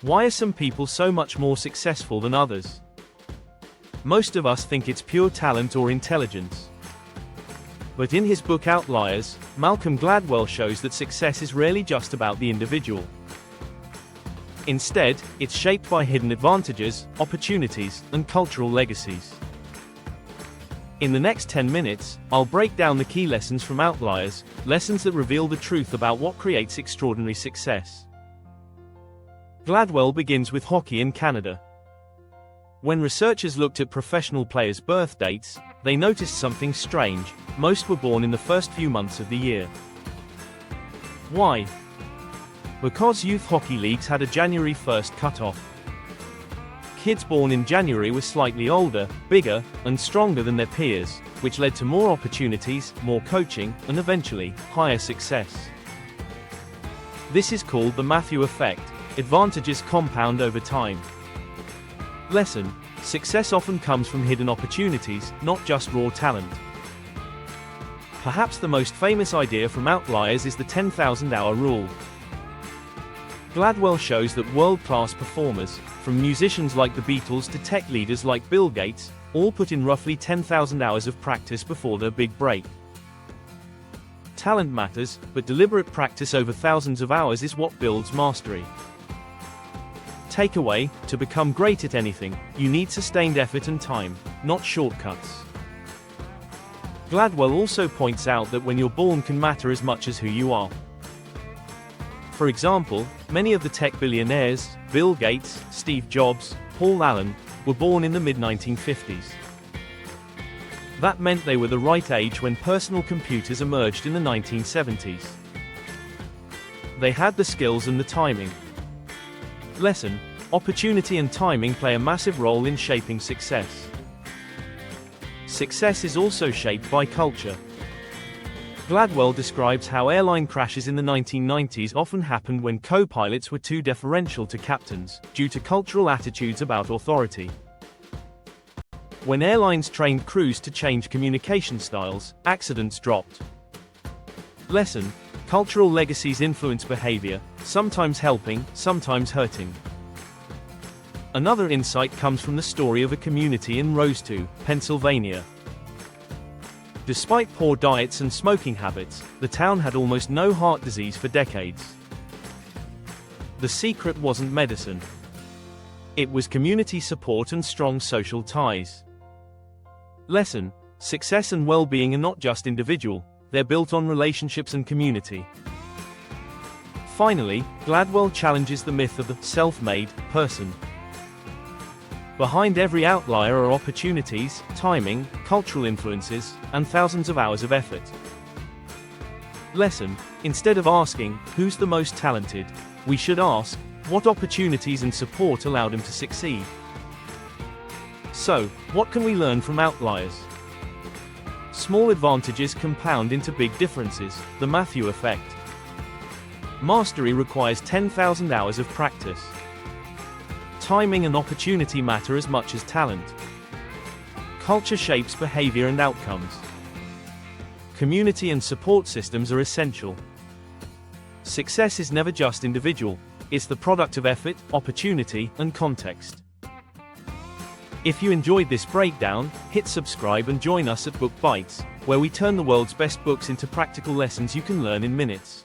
Why are some people so much more successful than others? Most of us think it's pure talent or intelligence. But in his book Outliers, Malcolm Gladwell shows that success is rarely just about the individual. Instead, it's shaped by hidden advantages, opportunities, and cultural legacies. In the next 10 minutes, I'll break down the key lessons from Outliers, lessons that reveal the truth about what creates extraordinary success. Gladwell begins with hockey in Canada. When researchers looked at professional players' birth dates, they noticed something strange: most were born in the first few months of the year. Why? Because youth hockey leagues had a January 1st cutoff. Kids born in January were slightly older, bigger, and stronger than their peers, which led to more opportunities, more coaching, and eventually, higher success. This is called the Matthew effect. Advantages compound over time. Lesson: success often comes from hidden opportunities, not just raw talent. Perhaps the most famous idea from Outliers is the 10,000-hour rule. Gladwell shows that world-class performers, from musicians like the Beatles to tech leaders like Bill Gates, all put in roughly 10,000 hours of practice before their big break. Talent matters, but deliberate practice over thousands of hours is what builds mastery. Takeaway: to become great at anything, you need sustained effort and time, not shortcuts. Gladwell also points out that when you're born can matter as much as who you are. For example, many of the tech billionaires, Bill Gates, Steve Jobs, Paul Allen, were born in the mid-1950s. That meant they were the right age when personal computers emerged in the 1970s. They had the skills and the timing. Lesson: opportunity and timing play a massive role in shaping success. Success is also shaped by culture. Gladwell describes how airline crashes in the 1990s often happened when co-pilots were too deferential to captains, due to cultural attitudes about authority. When airlines trained crews to change communication styles, accidents dropped. Lesson: cultural legacies influence behavior, sometimes helping, sometimes hurting. Another insight comes from the story of a community in Rosetown, Pennsylvania. Despite poor diets and smoking habits, the town had almost no heart disease for decades. The secret wasn't medicine. It was community support and strong social ties. Lesson: success and well-being are not just individual, they're built on relationships and community. Finally, Gladwell challenges the myth of the self-made person. Behind every outlier are opportunities, timing, cultural influences, and thousands of hours of effort. Lesson: instead of asking, who's the most talented, we should ask, what opportunities and support allowed him to succeed? So, what can we learn from Outliers? Small advantages compound into big differences, the Matthew effect. Mastery requires 10,000 hours of practice. Timing and opportunity matter as much as talent. Culture shapes behavior and outcomes. Community and support systems are essential. Success is never just individual, it's the product of effort, opportunity, and context. If you enjoyed this breakdown, hit subscribe and join us at Book Bites, where we turn the world's best books into practical lessons you can learn in minutes.